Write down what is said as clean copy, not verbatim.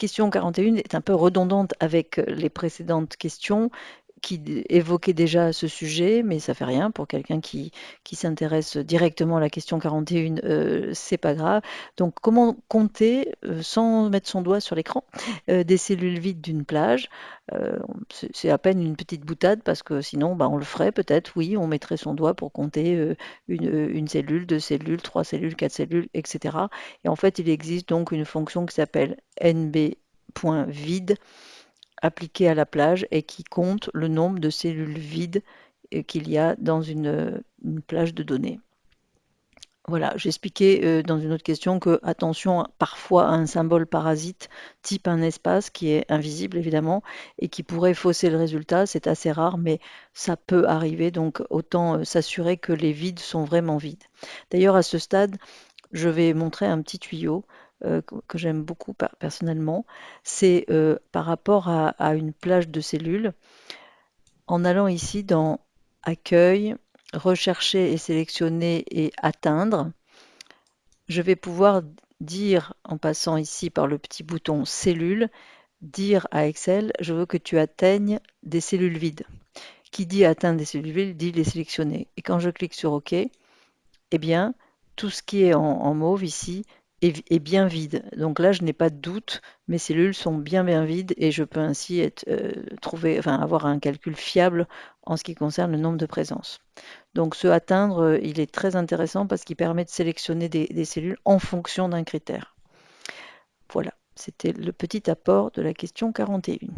question 41 est un peu redondante avec les précédentes questions qui évoquaient déjà ce sujet, mais ça fait rien pour quelqu'un qui s'intéresse directement à la question 41, c'est pas grave. Donc, comment compter, sans mettre son doigt sur l'écran, des cellules vides d'une plage? C'est à peine une petite boutade parce que sinon, bah, on le ferait peut-être, oui, on mettrait son doigt pour compter une cellule, deux cellules, trois cellules, quatre cellules, etc. Et en fait, il existe donc une fonction qui s'appelle nb.vide appliquée à la plage et qui compte le nombre de cellules vides qu'il y a dans une plage de données. Voilà, j'expliquais dans une autre question que, attention parfois à un symbole parasite, type un espace qui est invisible évidemment et qui pourrait fausser le résultat. C'est assez rare, mais ça peut arriver, donc autant s'assurer que les vides sont vraiment vides. D'ailleurs, à ce stade, je vais montrer un petit tuyau que j'aime beaucoup personnellement. C'est par rapport à une plage de cellules. En allant ici dans Accueil, Rechercher et sélectionner et atteindre, je vais pouvoir dire, en passant ici par le petit bouton cellules, dire à Excel, je veux que tu atteignes des cellules vides. Qui dit atteindre des cellules vides dit les sélectionner. Et quand je clique sur OK, eh bien, tout ce qui est en mauve ici est bien vide. Donc là, je n'ai pas de doute, mes cellules sont bien vides et je peux ainsi avoir un calcul fiable en ce qui concerne le nombre de présences. Donc ce atteindre, il est très intéressant parce qu'il permet de sélectionner des cellules en fonction d'un critère. Voilà, c'était le petit apport de la question 41.